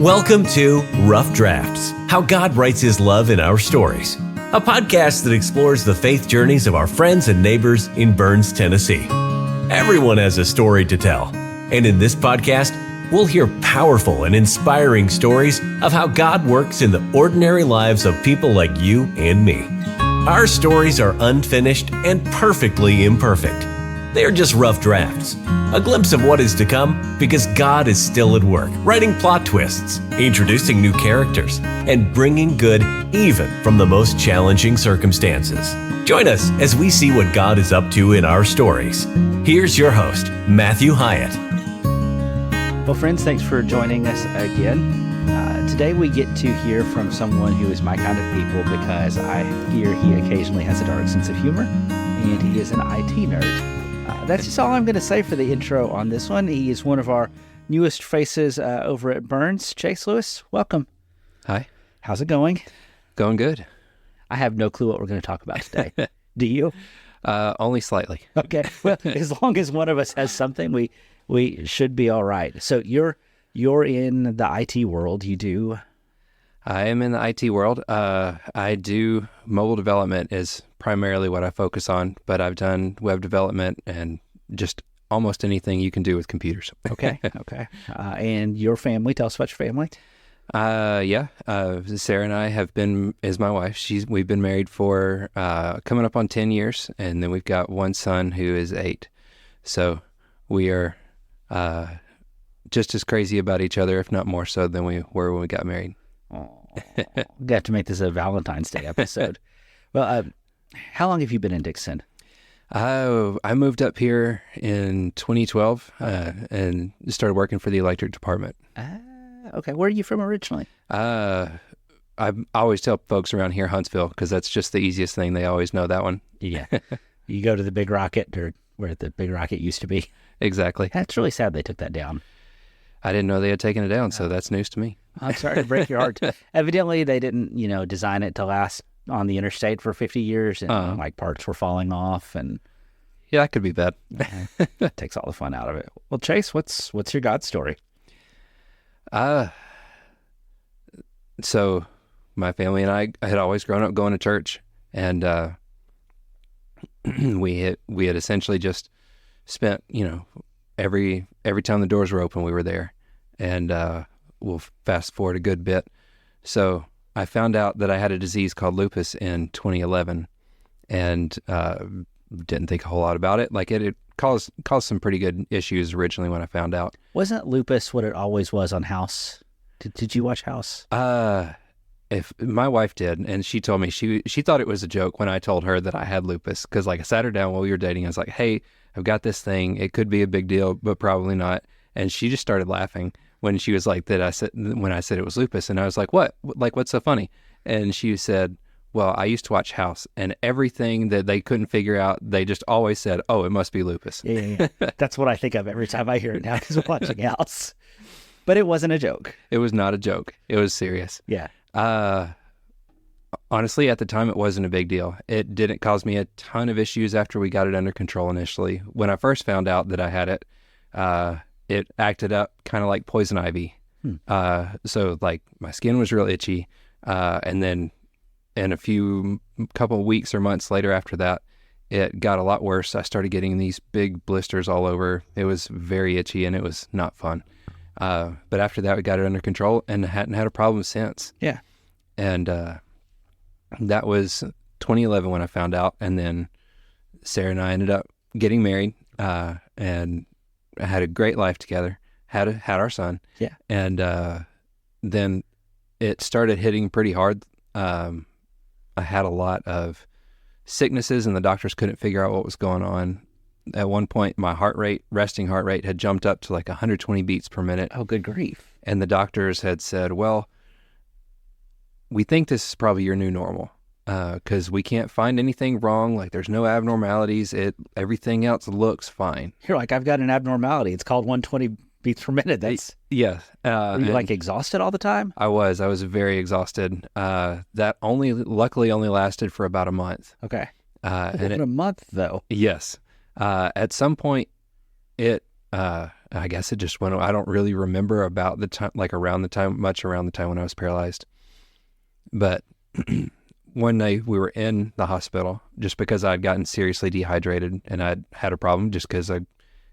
Welcome to Rough Drafts, How God Writes His Love in Our Stories, a podcast that explores the faith journeys of our friends and neighbors in Burns, Tennessee. Everyone has a story to tell, and in this podcast, we'll hear powerful and inspiring stories of how God works in the ordinary lives of people like you and me. Our stories are unfinished and perfectly imperfect. They are just rough drafts, a glimpse of what is to come because God is still at work, writing plot twists, introducing new characters, and bringing good even from the most challenging circumstances. Join us as we see what God is up to in our stories. Here's your host, Matthew Hyatt. Well, friends, thanks for joining us again. Today we get to hear from someone who is my kind of people because I hear he occasionally has a dark sense of humor, and he is an IT nerd. That's just all I'm going to say for the intro on this one. He is one of our newest faces over at Burns. Chase Lewis, welcome. Hi. How's it going? Going good. I have no clue what we're going to talk about today. Do you? Only slightly. Okay. Well, as long as one of us has something, we should be all right. So you're in the IT world. You do? I am in the IT world. I do mobile development is primarily what I focus on, but I've done web development and just almost anything you can do with computers. Okay. And your family, tell us about your family. Sarah and I is my wife. We've been married for coming up on 10 years, and then we've got one son who is 8. So we are just as crazy about each other, if not more so than we were when we got married. We got to make this a Valentine's Day episode. Well, how long have you been in Dixon? I moved up here in 2012 and started working for the electric department. Okay. Where are you from originally? I always tell folks around here Huntsville because that's just the easiest thing. They always know that one. Yeah. You go to the Big Rocket, or where the Big Rocket used to be. Exactly. That's really sad they took that down. I didn't know they had taken it down, so that's news to me. I'm sorry to break your heart. Evidently, they didn't, design it to last on the interstate for 50 years, and like parts were falling off, and yeah, that could be bad. That takes all the fun out of it. Well, Chase, what's your God story? So my family and I had always grown up going to church, and we had essentially just spent, every time the doors were open, we were there. And we'll fast forward a good bit. So I found out that I had a disease called lupus in 2011, and didn't think a whole lot about it. Like it caused some pretty good issues originally when I found out. Wasn't lupus what it always was on House? Did you watch House? If my wife did, and she told me she thought it was a joke when I told her that I had lupus, because like I sat her down while we were dating. I was like, "Hey, I've got this thing. It could be a big deal, but probably not." And she just started laughing when she was like when I said it was lupus, and I was like, "What? Like, what's so funny?" And she said, "Well, I used to watch House, and everything that they couldn't figure out, they just always said, 'Oh, it must be lupus.'" Yeah. That's what I think of every time I hear it now, is watching House. But it wasn't a joke. It was not a joke. It was serious. Yeah. Honestly, at the time, it wasn't a big deal. It didn't cause me a ton of issues after we got it under control initially. When I first found out that I had it, it acted up kind of like poison ivy. So like my skin was real itchy. And then in a couple of weeks or months later after that, it got a lot worse. I started getting these big blisters all over. It was very itchy and it was not fun. But after that, we got it under control and hadn't had a problem since. Yeah. And that was 2011 when I found out. And then Sarah and I ended up getting married and had a great life together, had our son. Yeah. And then it started hitting pretty hard. I had a lot of sicknesses and the doctors couldn't figure out what was going on. At one point, my resting heart rate had jumped up to like 120 beats per minute. Oh, good grief. And the doctors had said, "Well, we think this is probably your new normal because we can't find anything wrong. Like there's no abnormalities. Everything else looks fine." You're like, "I've got an abnormality. It's called 120 beats per minute." That's yeah. Were you like exhausted all the time? I was very exhausted. That luckily only lasted for about a month. Okay. And a month though. Yes. At some point, it I guess it just went, I don't really remember about the time, like around the time when I was paralyzed. But one night we were in the hospital just because I'd gotten seriously dehydrated and I'd had a problem just because I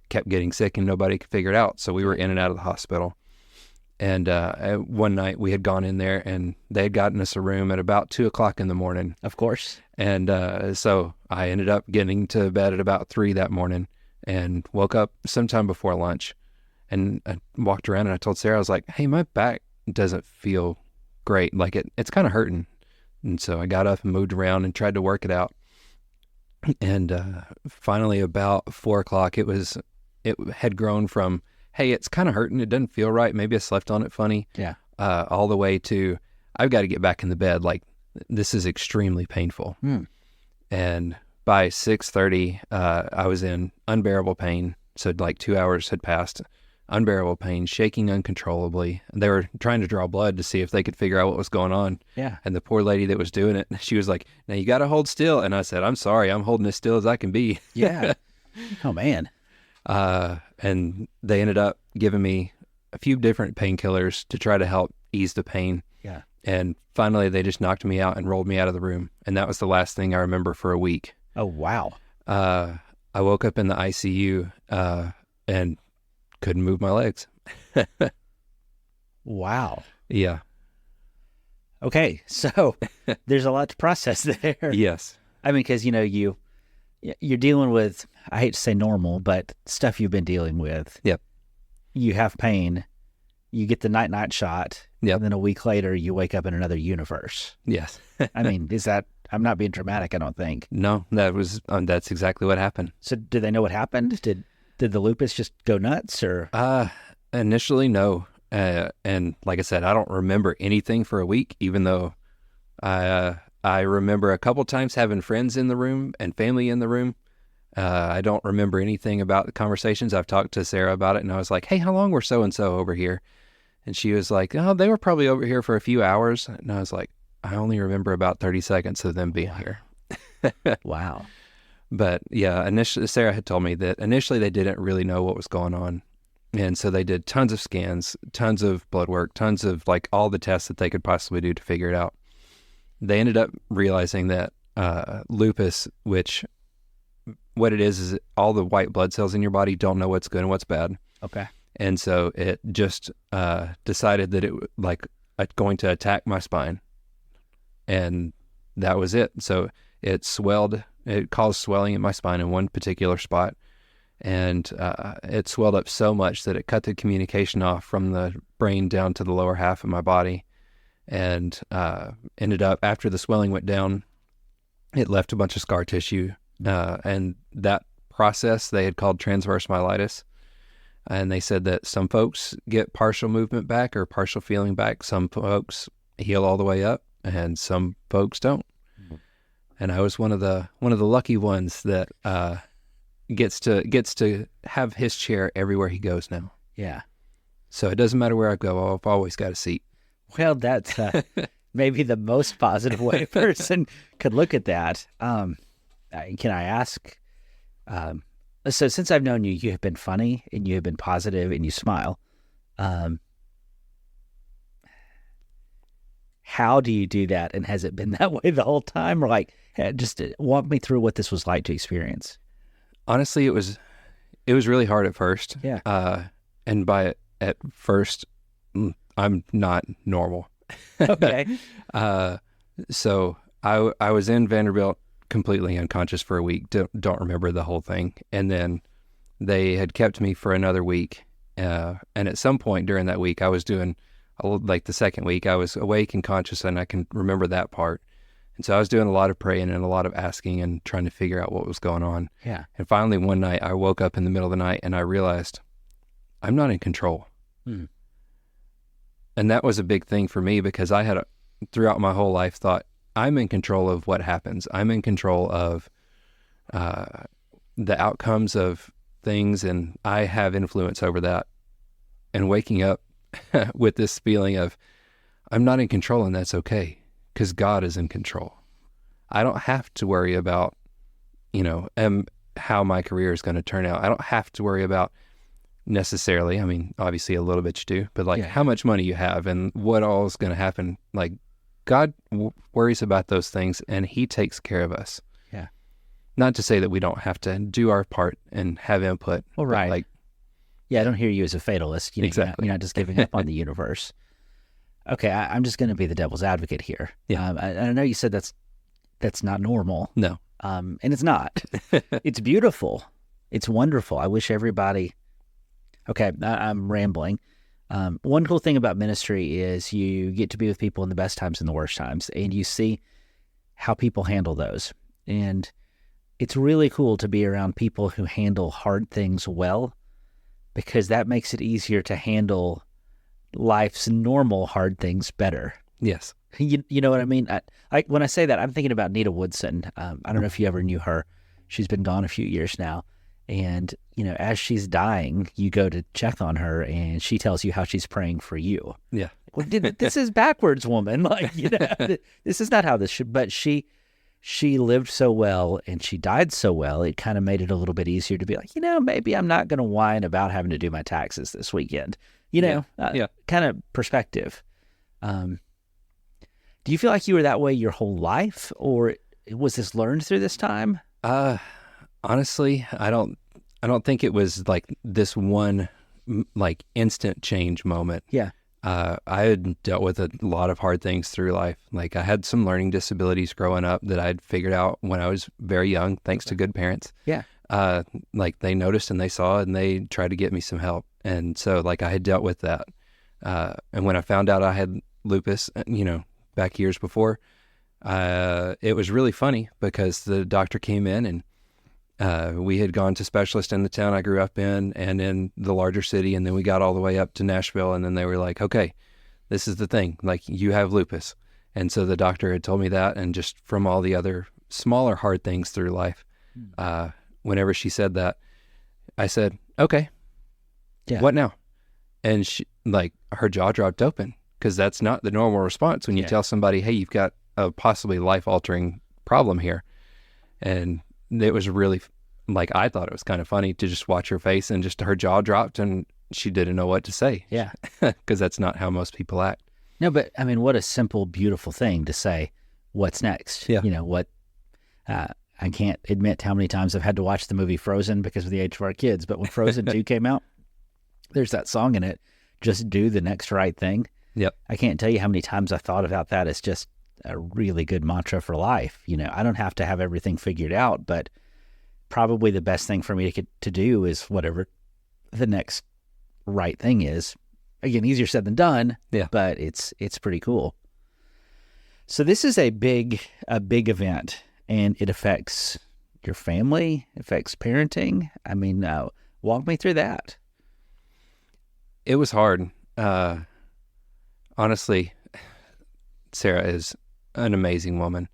kept getting sick and nobody could figure it out. So we were in and out of the hospital. And one night we had gone in there and they had gotten us a room at about 2:00 in the morning. Of course. And so I ended up getting to bed at about 3 that morning and woke up sometime before lunch. And I walked around and I told Sarah, I was like, hey, my back doesn't feel great. Like it's kind of hurting. And so I got up and moved around and tried to work it out. And finally about 4:00, it had grown from, hey, it's kind of hurting. It doesn't feel right. Maybe I slept on it funny. Yeah. All the way to, I've got to get back in the bed. Like, this is extremely painful. And by 6:30, I was in unbearable pain. So like 2 hours had passed. Unbearable pain, shaking uncontrollably. They were trying to draw blood to see if they could figure out what was going on. Yeah. And the poor lady that was doing it, she was like, now you got to hold still. And I said, I'm sorry, I'm holding as still as I can be. Yeah. Oh, man. And they ended up giving me a few different painkillers to try to help ease the pain. Yeah. And finally, they just knocked me out and rolled me out of the room. And that was the last thing I remember for a week. Oh, wow. I woke up in the ICU and couldn't move my legs. Wow. Yeah. Okay. So there's a lot to process there. Yes. I mean, because, you're dealing with, I hate to say normal, but stuff you've been dealing with. Yep. You have pain. You get the night shot. Yep. And then a week later, you wake up in another universe. Yes. I mean, I'm not being dramatic, I don't think. No, that's exactly what happened. So did they know what happened? Did the lupus just go nuts or? Initially, no. And like I said, I don't remember anything for a week, even though I remember a couple times having friends in the room and family in the room. I don't remember anything about the conversations. I've talked to Sarah about it and I was like, hey, how long were so-and-so over here? And she was like, oh, they were probably over here for a few hours. And I was like, I only remember about 30 seconds of them being here. Wow. But yeah, initially, Sarah had told me that initially they didn't really know what was going on. And so they did tons of scans, tons of blood work, tons of like all the tests that they could possibly do to figure it out. They ended up realizing that lupus, which what it is all the white blood cells in your body don't know what's good and what's bad. Okay. And so it just decided that it like going to attack my spine. And that was it. So it swelled. It caused swelling in my spine in one particular spot. And it swelled up so much that it cut the communication off from the brain down to the lower half of my body. And ended up, after the swelling went down, it left a bunch of scar tissue. And that process they had called transverse myelitis. And they said that some folks get partial movement back or partial feeling back. Some folks heal all the way up, and some folks don't. Mm-hmm. And I was one of the lucky ones that gets to have his chair everywhere he goes now. Yeah. So it doesn't matter where I go. I've always got a seat. Well, that's maybe the most positive way a person could look at that. Can I ask? So since I've known you, you have been funny and you have been positive and you smile. How do you do that? And has it been that way the whole time? Or like, just walk me through what this was like to experience. Honestly, it was really hard at first. Yeah. And at first, I'm not normal. Okay. So I was in Vanderbilt completely unconscious for a week. Don't remember the whole thing. And then they had kept me for another week. And at some point during that week, I was doing, like the second week, I was awake and conscious, and I can remember that part. And so I was doing a lot of praying and a lot of asking and trying to figure out what was going on. Yeah. And finally one night I woke up in the middle of the night and I realized I'm not in control. Hmm. And that was a big thing for me, because I had throughout my whole life thought I'm in control of what happens. I'm in control of the outcomes of things, and I have influence over that. And waking up with this feeling of I'm not in control, and that's okay, because God is in control. I don't have to worry about, how my career is going to turn out. I don't have to worry about necessarily. I mean, obviously a little bit you do, but like Yeah. how much money you have and what all is going to happen. Like God worries about those things and he takes care of us. Yeah. Not to say that we don't have to do our part and have input. Well, but, right. Like, Yeah, I don't hear you as a fatalist. You know, Exactly. You're not just giving up on the universe. Okay, I'm just going to be the devil's advocate here. Yeah. I know you said that's not normal, no. and it's not. It's beautiful. It's wonderful. I wish everybody... Okay, I'm rambling. One cool thing about ministry is you get to be with people in the best times and the worst times, and you see how people handle those. And it's really cool to be around people who handle hard things well, because that makes it easier to handle life's normal hard things better. Yes. You know what I mean? When I say that, I'm thinking about Nita Woodson. I don't know if you ever knew her. She's been gone a few years now. And, you know, as she's dying, you go to check on her and she tells you how she's praying for you. Yeah. Well, this is backwards, woman. Like, you know, this is not how this should, but she lived so well and she died so well, it kind of made it a little bit easier to be like, you know, maybe I'm not going to whine about having to do my taxes this weekend. You know, kind of perspective. Do you feel like you were that way your whole life, or was this learned through this time? Honestly, I don't think it was like this one like instant change moment. Yeah. I had dealt with a lot of hard things through life. Like I had some learning disabilities growing up that I'd figured out when I was very young, thanks to good parents. Yeah. Like they noticed and they saw and they tried to get me some help. And so like I had dealt with that. And when I found out I had lupus, you know, back years before, it was really funny because the doctor came in and we had gone to specialists in the town I grew up in and in the larger city. And then we got all the way up to Nashville. And then they were like, okay, this is the thing. Like you have lupus. And so the doctor had told me that. And just from all the other smaller hard things through life, whenever she said that, I said, okay, what now? And she, like, her jaw dropped open because that's not the normal response when you tell somebody, hey, you've got a possibly life-altering problem here. And it was really, like, I thought it was kind of funny to just watch her face and just her jaw dropped and she didn't know what to say. Yeah. Because that's not how most people act. No, but I mean, what a simple, beautiful thing to say, what's next? Yeah. You know, what, I can't admit how many times I've had to watch the movie Frozen because of the age of our kids, but when Frozen 2 came out, there's that song in it, just do the next right thing. Yep. I can't tell you how many times I thought about that as just a really good mantra for life. You know, I don't have to have everything figured out, but probably the best thing for me to do is whatever the next right thing is. Again, easier said than done, but it's pretty cool. So this is a big event, and it affects your family, affects parenting. I mean, walk me through that. It was hard. Honestly, Sarah is an amazing woman.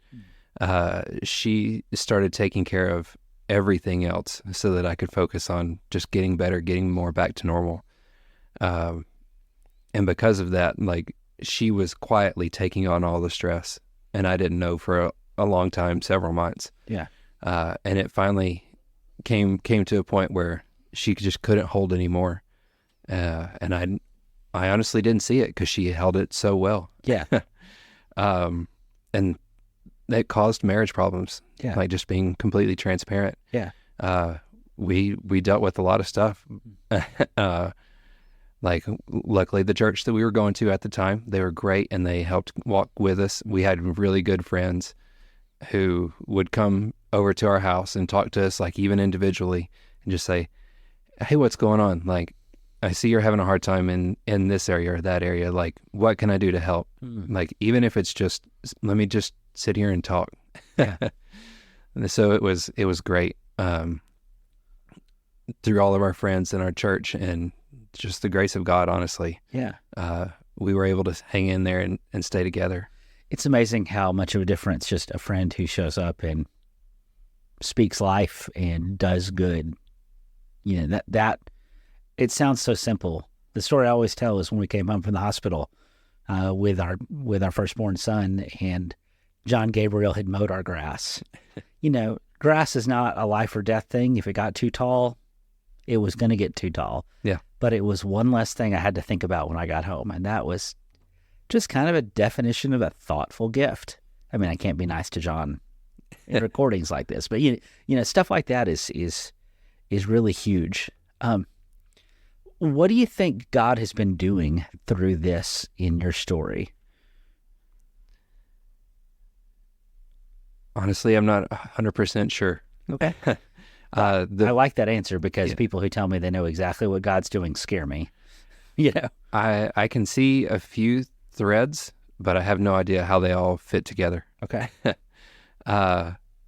She started taking care of everything else so that I could focus on just getting better, getting more back to normal. And because of that, like, she was quietly taking on all the stress, and I didn't know for a long time, several months. Yeah. And it finally came to a point where she just couldn't hold anymore. And I honestly didn't see it because she held it so well. Yeah. And that caused marriage problems. Yeah. Like just being completely transparent. Yeah. We dealt with a lot of stuff. Like luckily the church that we were going to at the time, they were great and they helped walk with us. We had really good friends who would come over to our house and talk to us, like even individually, and just say, hey, what's going on? Like, I see you're having a hard time in this area or that area. Like, what can I do to help? Like, even if it's just, let me just sit here and talk. Yeah. And so it was great. Through all of our friends in our church and just the grace of God, honestly. Yeah. We were able to hang in there and stay together. It's amazing how much of a difference just a friend who shows up and speaks life and does good. You know, that it sounds so simple. The story I always tell is when we came home from the hospital with our firstborn son, and John Gabriel had mowed our grass. You know, grass is not a life or death thing. If it got too tall, it was going to get too tall. Yeah. but it was one less thing I had to think about when I got home. And that was just kind of a definition of a thoughtful gift. I mean, I can't be nice to John in recordings like this, but stuff like that is really huge. What do you think God has been doing through this in your story? Honestly, I'm not 100% sure. Okay. I like that answer because people who tell me they know exactly what God's doing scare me. I can see a few threads, but I have no idea how they all fit together. Okay.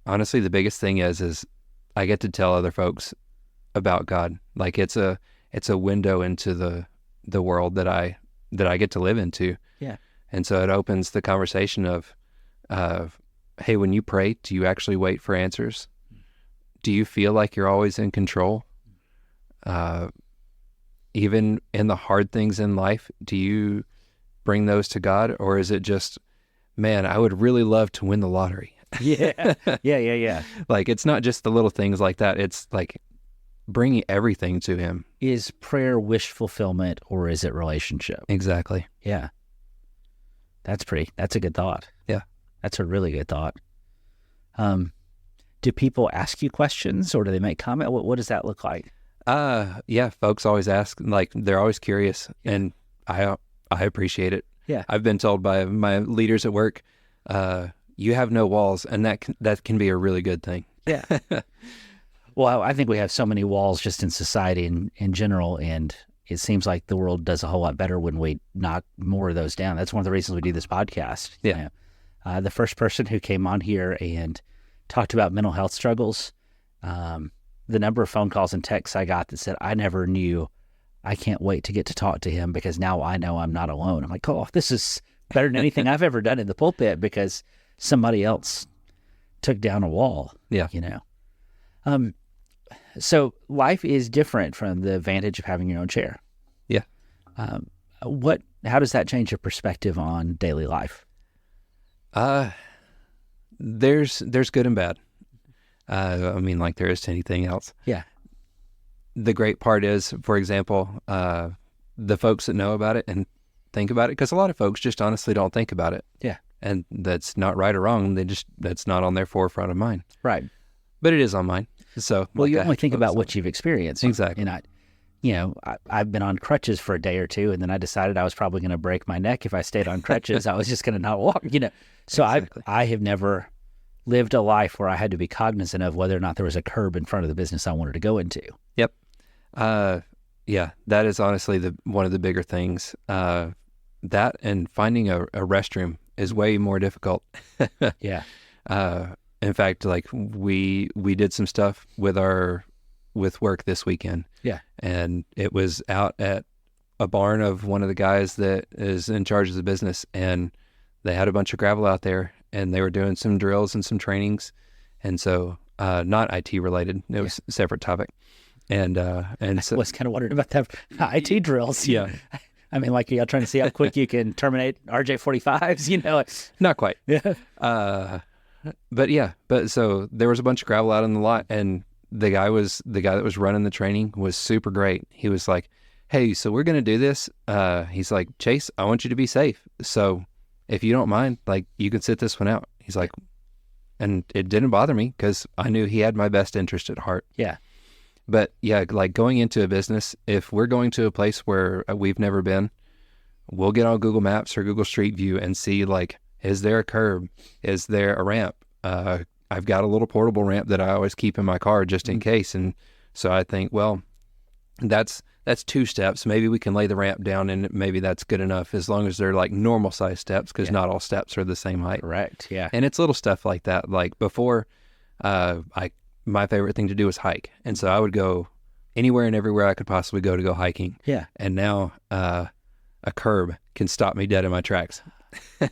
Honestly, the biggest thing is I get to tell other folks about God. Like it's a window into the world that I get to live into. Yeah. And so it opens the conversation of hey, when you pray, do you actually wait for answers? Do you feel like you're always in control? Even in the hard things in life, do you bring those to God? Or is it just, man, I would really love to win the lottery? Yeah. Like, it's not just the little things like that. It's like bringing everything to Him. Is prayer wish fulfillment or is it relationship? Exactly. Yeah. That's a good thought. Yeah. That's a really good thought. Do people ask you questions or do they make comment? What does that look like? Yeah, folks always ask, like they're always curious, and I appreciate it. Yeah. I've been told by my leaders at work, you have no walls, and that can be a really good thing. Yeah. Well, I think we have so many walls just in society in general, and it seems like the world does a whole lot better when we knock more of those down. That's one of the reasons we do this podcast. Yeah. The first person who came on here and talked about mental health struggles, the number of phone calls and texts I got that said, I never knew, I can't wait to get to talk to him because now I know I'm not alone. I'm like, oh, this is better than anything I've ever done in the pulpit because somebody else took down a wall. Yeah. So life is different from the advantage of having your own chair. Yeah. How does that change your perspective on daily life? There's good and bad. I mean, like there is to anything else. Yeah. The great part is, for example, the folks that know about it and think about it, because a lot of folks just honestly don't think about it. Yeah. And that's not right or wrong. That's not on their forefront of mind. Right. But it is on mine. So, well, you only think about what you've experienced. Exactly. And I've been on crutches for a day or two, and then I decided I was probably going to break my neck if I stayed on crutches. I was just going to not walk, So exactly. I have never lived a life where I had to be cognizant of whether or not there was a curb in front of the business I wanted to go into. Yep. Yeah, that is honestly one of the bigger things. That and finding a restroom is way more difficult. Yeah. In fact, like we did some stuff with work this weekend. Yeah. And it was out at a barn of one of the guys that is in charge of the business, and they had a bunch of gravel out there, and they were doing some drills and some trainings. And so, not IT related, it was a separate topic. And so I was kind of wondering about that IT drills. Yeah. I mean, like, y'all trying to see how quick you can terminate RJ45s, Not quite. Yeah. But so there was a bunch of gravel out on the lot, and the guy that was running the training was super great. He was like, hey, so we're going to do this. He's like, Chase, I want you to be safe. So if you don't mind, like, you can sit this one out. He's like, and it didn't bother me because I knew he had my best interest at heart. Yeah. But yeah, like going into a business, if we're going to a place where we've never been, we'll get on Google Maps or Google Street View and see, like, is there a curb? Is there a ramp? I've got a little portable ramp that I always keep in my car just in case. And so I think, well, that's 2 steps. Maybe we can lay the ramp down and maybe that's good enough as long as they're like normal size steps, because not all steps are the same height. Correct. Yeah. And it's little stuff like that. Like before, my favorite thing to do was hike. And so I would go anywhere and everywhere I could possibly go hiking. Yeah. And now a curb can stop me dead in my tracks.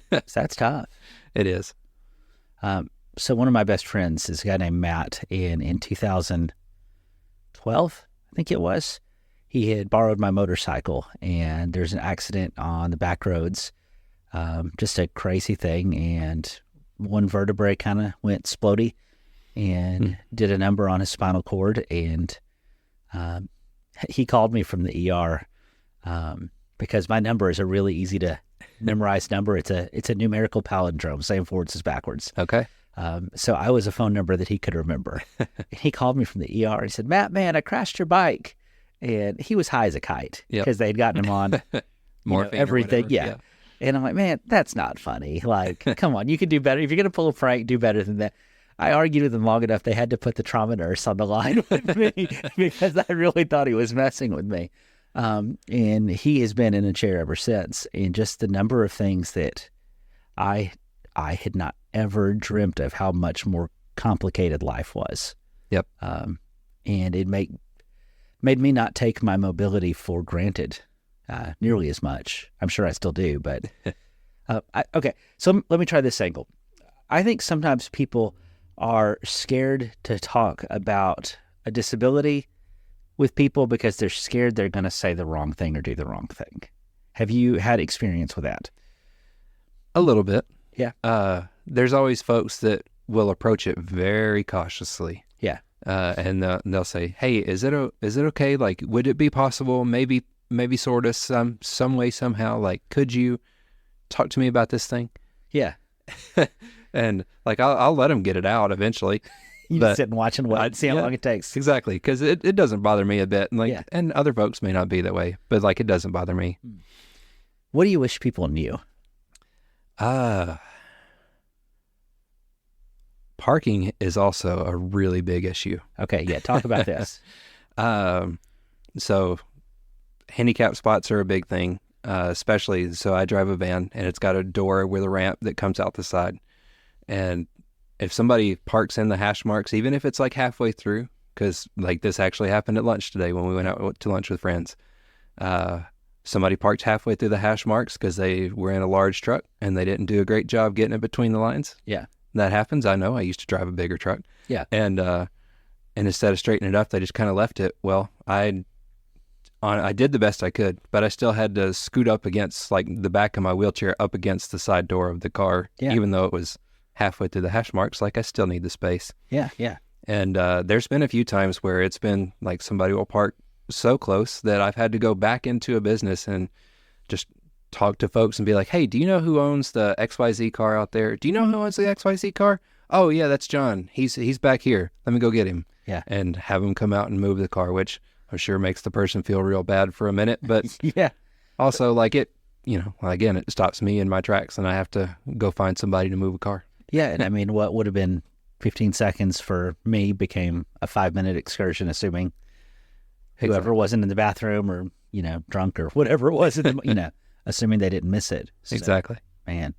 That's tough. It is. So one of my best friends is a guy named Matt, and in 2012, I think it was, he had borrowed my motorcycle, and there's an accident on the back roads, just a crazy thing, and one vertebrae kind of went splody and did a number on his spinal cord, and he called me from the ER because my number is a really easy to memorize number. It's a numerical palindrome, same forwards as backwards. Okay. So I was a phone number that he could remember. And he called me from the ER. He said, Matt, man, I crashed your bike. And he was high as a kite because they'd gotten him on everything. Yeah. And I'm like, man, that's not funny. Like, come on, you can do better. If you're going to pull a prank, do better than that. I argued with them long enough. They had to put the trauma nurse on the line with me because I really thought he was messing with me. And he has been in a chair ever since. And just the number of things that I had not ever dreamt of how much more complicated life was. Yep. And it made me not take my mobility for granted nearly as much. I'm sure I still do, but okay. So let me try this angle. I think sometimes people are scared to talk about a disability with people because they're scared they're going to say the wrong thing or do the wrong thing. Have you had experience with that? A little bit. Yeah. There's always folks that will approach it very cautiously. Yeah. And they'll say, "Hey, is it okay? Like, would it be possible? Maybe sort of some way, somehow. Like, could you talk to me about this thing?" Yeah. And like, I'll let them get it out eventually. You just sit and watch and wait, see how long it takes. Exactly, because it doesn't bother me a bit. And and other folks may not be that way, but like, it doesn't bother me. What do you wish people knew? Parking is also a really big issue. Okay, yeah, talk about this. So handicap spots are a big thing, especially, so I drive a van and it's got a door with a ramp that comes out the side. And if somebody parks in the hash marks, even if it's like halfway through, because like this actually happened at lunch today when we went out to lunch with friends. Somebody parked halfway through the hash marks because they were in a large truck and they didn't do a great job getting it between the lines. Yeah. That happens. I know. I used to drive a bigger truck. Yeah. And instead of straightening it up, they just kind of left it. Well, I did the best I could, but I still had to scoot up against like the back of my wheelchair up against the side door of the car, even though it was halfway through the hash marks. Like, I still need the space. Yeah. Yeah. And there's been a few times where it's been like somebody will park so close that I've had to go back into a business and just talk to folks and be like, "Hey, do you know who owns the XYZ car out there? Do you know who owns the XYZ car? Oh yeah, that's John. He's back here. Let me go get him." Yeah. And have him come out and move the car, which I'm sure makes the person feel real bad for a minute, but yeah. Also, like, it, again, it stops me in my tracks and I have to go find somebody to move a car. Yeah. And I mean, what would have been 15 seconds for me became a 5-minute excursion, assuming whoever wasn't in the bathroom or, drunk or whatever it was, assuming they didn't miss it. So, exactly. Man.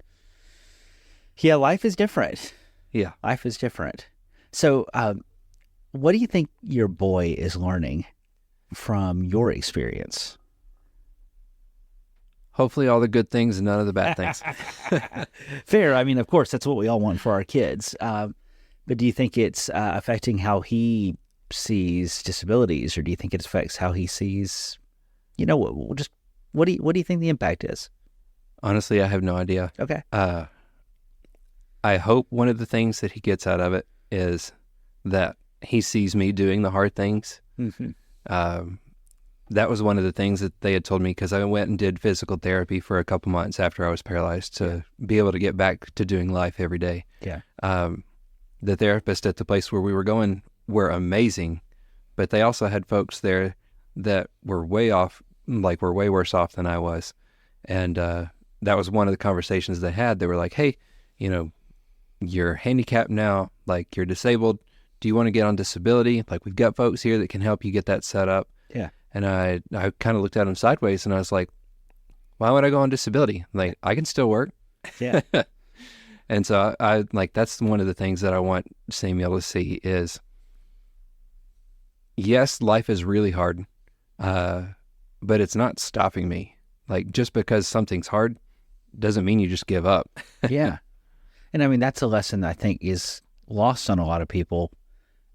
Yeah, life is different. Yeah. Life is different. So what do you think your boy is learning from your experience? Hopefully all the good things and none of the bad things. Fair. I mean, of course, that's what we all want for our kids. But do you think it's affecting how he sees disabilities, or do you think it affects how he sees, what do you think the impact is? Honestly, I have no idea. Okay. I hope one of the things that he gets out of it is that he sees me doing the hard things. Mm-hmm. That was one of the things that they had told me, because I went and did physical therapy for a couple months after I was paralyzed to be able to get back to doing life every day. Yeah. The therapist at the place where we were going were amazing, but they also had folks there that were way off, like were way worse off than I was. And that was one of the conversations they had. They were like, "Hey, you're handicapped now, like you're disabled. Do you want to get on disability? Like, we've got folks here that can help you get that set up." Yeah. And I kind of looked at him sideways and I was like, "Why would I go on disability? Like, I can still work." Yeah. And so I like, that's one of the things that I want Samuel to see is, yes, life is really hard, but it's not stopping me. Like, just because something's hard doesn't mean you just give up. Yeah. And I mean, that's a lesson that I think is lost on a lot of people,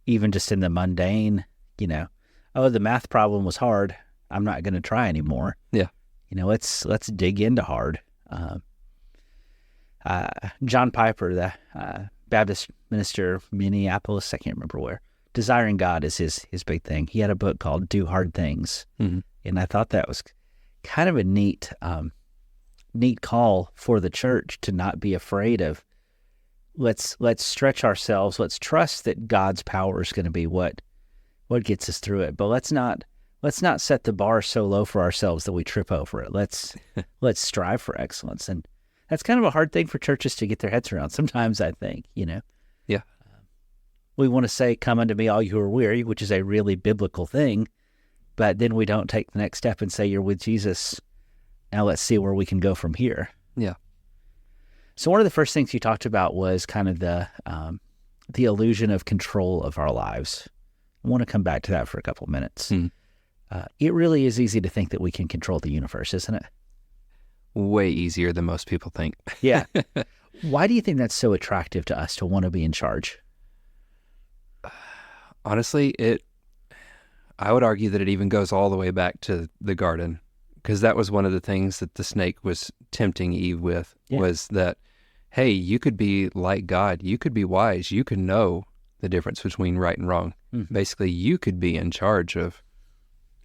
even just in the mundane, oh, the math problem was hard, I'm not going to try anymore. Yeah. Let's dig into hard. John Piper, the Baptist minister of Minneapolis, I can't remember where, desiring God is his big thing. He had a book called Do Hard Things. Mm-hmm. And I thought that was kind of a neat call for the church to not be afraid of. Let's stretch ourselves. Let's trust that God's power is going to be what gets us through it. But let's not set the bar so low for ourselves that we trip over it. Let's strive for excellence. And that's kind of a hard thing for churches to get their heads around. Sometimes I think, Yeah. We want to say, "Come unto me, all you who are weary," which is a really biblical thing. But then we don't take the next step and say, "You're with Jesus. Now let's see where we can go from here." Yeah. So one of the first things you talked about was kind of the illusion of control of our lives. I want to come back to that for a couple of minutes. It really is easy to think that we can control the universe, isn't it? Way easier than most people think. Yeah. Why do you think that's so attractive to us to want to be in charge? Honestly, I would argue that it even goes all the way back to the garden, because that was one of the things that the snake was tempting Eve with, was that, hey, you could be like God. You could be wise. You could know the difference between right and wrong. Mm-hmm. Basically, you could be in charge of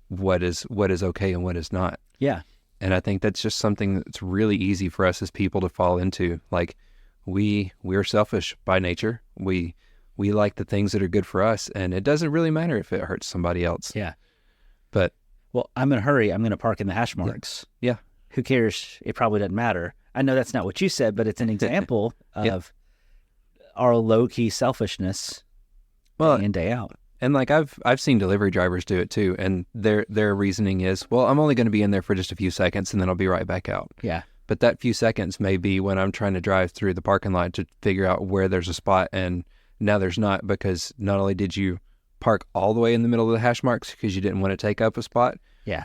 what is okay and what is not. Yeah. And I think that's just something that's really easy for us as people to fall into. Like, we're selfish by nature. We like the things that are good for us, and it doesn't really matter if it hurts somebody else. Yeah. But well, I'm in a hurry. I'm going to park in the hash marks. Yeah. Who cares? It probably doesn't matter. I know that's not what you said, but it's an example of our low-key selfishness day in, day out. And like I've seen delivery drivers do it too, and their reasoning is, well, I'm only going to be in there for just a few seconds, and then I'll be right back out. Yeah. But that few seconds may be when I'm trying to drive through the parking lot to figure out where there's a spot, and now there's not, because not only did you park all the way in the middle of the hash marks because you didn't want to take up a spot,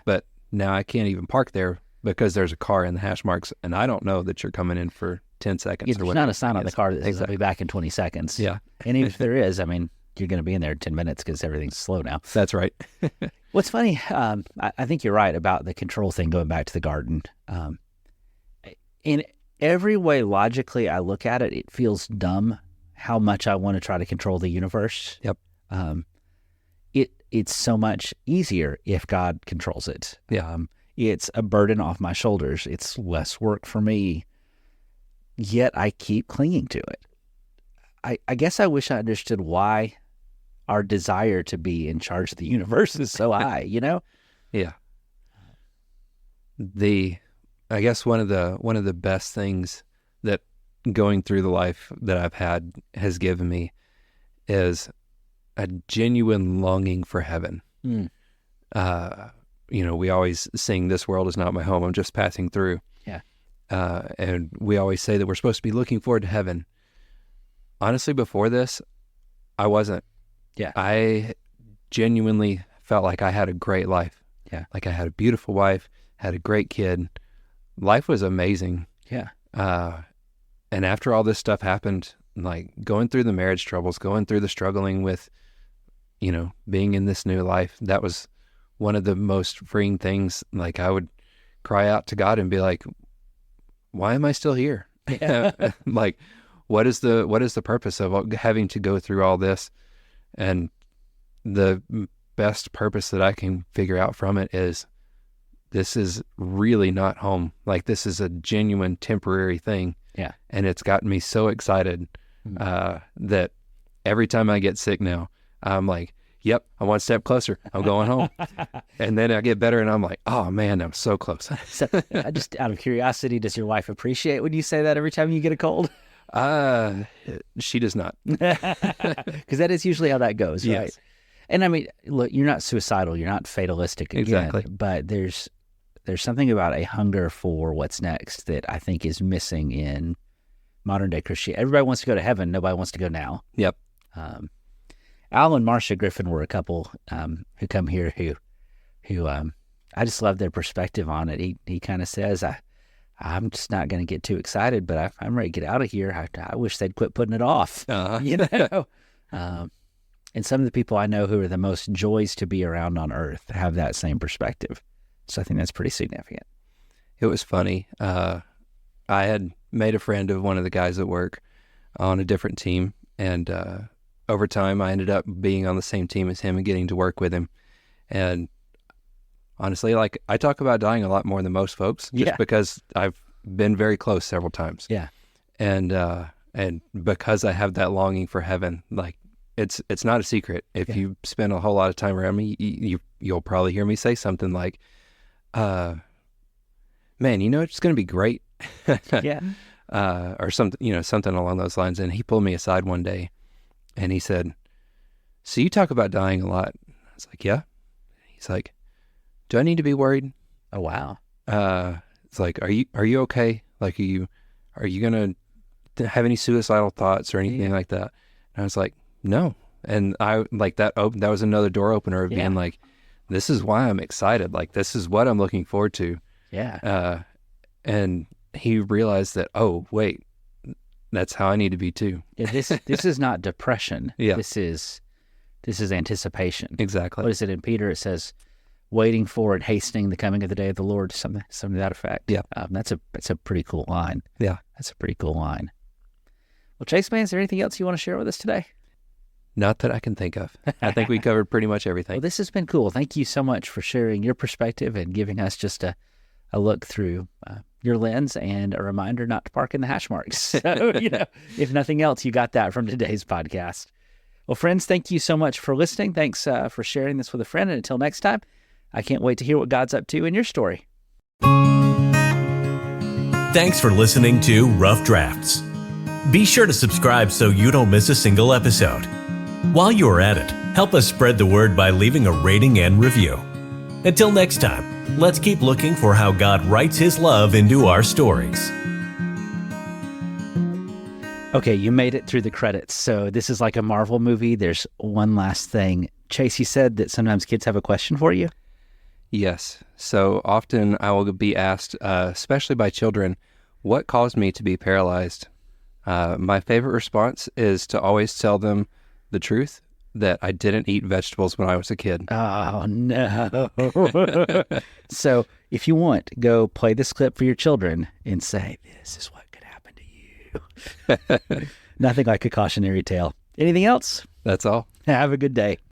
but now I can't even park there because there's a car in the hash marks, and I don't know that you're coming in for 10 seconds. There's not a sign on the car that says I'll be back in 20 seconds. Yeah. And even if there is, I mean, you're going to be in there 10 minutes because everything's slow now. That's right. What's funny, I think you're right about the control thing, going back to the garden. In every way, logically, I look at it, it feels dumb how much I want to try to control the universe. Yep. It's so much easier if God controls it. Yeah. It's a burden off my shoulders. It's less work for me. Yet I keep clinging to it. I guess I wish I understood why our desire to be in charge of the universe is so high, Yeah. I guess one of the best things that going through the life that I've had has given me is a genuine longing for heaven. We always sing, "This world is not my home, I'm just passing through." Yeah. And we always say that we're supposed to be looking forward to heaven. Honestly, before this, I wasn't. Yeah. I genuinely felt like I had a great life. Yeah. Like I had a beautiful wife, had a great kid. Life was amazing. Yeah. And after all this stuff happened, like going through the marriage troubles, going through the struggling with, being in this new life, that was one of the most freeing things. Like I would cry out to God and be like, why am I still here? Yeah. Like, what is the purpose of having to go through all this? And the best purpose that I can figure out from it is, this is really not home. Like, this is a genuine temporary thing. Yeah. And it's gotten me so excited that every time I get sick now, I'm like, yep, I'm one step closer. I'm going home. And then I get better and I'm like, oh man, I'm so close. So, just out of curiosity, does your wife appreciate when you say that every time you get a cold? She does not. Because that is usually how that goes, right? Yes. And I mean, look, you're not suicidal. You're not fatalistic again. Exactly. But there's something about a hunger for what's next that I think is missing in modern day Christianity. Everybody wants to go to heaven. Nobody wants to go now. Yep. Al and Marcia Griffin were a couple who come here who I just love their perspective on it. He kind of says, I'm just not going to get too excited, but I'm ready to get out of here. I wish they'd quit putting it off. And some of the people I know who are the most joys to be around on earth have that same perspective. So I think that's pretty significant. It was funny. I had made a friend of one of the guys at work on a different team, and over time, I ended up being on the same team as him and getting to work with him. And honestly, like, I talk about dying a lot more than most folks, just because I've been very close several times. Yeah. And because I have that longing for heaven, like, it's not a secret. If you spend a whole lot of time around me, you'll probably hear me say something like, man, it's going to be great. Yeah. Or something, something along those lines. And he pulled me aside one day and he said, so you talk about dying a lot. I was like, yeah. He's like, do I need to be worried? Oh, wow. It's like, are you okay? Like, are you going to have any suicidal thoughts or anything like that? And I was like, no. And I like that was another door opener of being like, this is why I'm excited. Like, this is what I'm looking forward to. Yeah. And he realized that, oh, wait, that's how I need to be too. Yeah, this is not depression. Yeah. This is anticipation. Exactly. What is it in Peter? It says, waiting for and hastening the coming of the day of the Lord, something to that effect. Yeah. That's a pretty cool line. Yeah. That's a pretty cool line. Well, Chase, man, is there anything else you want to share with us today? Not that I can think of. I think we covered pretty much everything. Well, this has been cool. Thank you so much for sharing your perspective and giving us just a look through your lens and a reminder not to park in the hash marks. So, if nothing else, you got that from today's podcast. Well, friends, thank you so much for listening. Thanks for sharing this with a friend. And until next time, I can't wait to hear what God's up to in your story. Thanks for listening to Rough Drafts. Be sure to subscribe so you don't miss a single episode. While you are at it, help us spread the word by leaving a rating and review. Until next time, let's keep looking for how God writes His love into our stories. Okay, you made it through the credits. So this is like a Marvel movie. There's one last thing. Chase, you said that sometimes kids have a question for you? Yes. So often I will be asked, especially by children, what caused me to be paralyzed? My favorite response is to always tell them the truth, that I didn't eat vegetables when I was a kid. Oh, no. So if you want, go play this clip for your children and say, this is what could happen to you. Nothing like a cautionary tale. Anything else? That's all. Have a good day.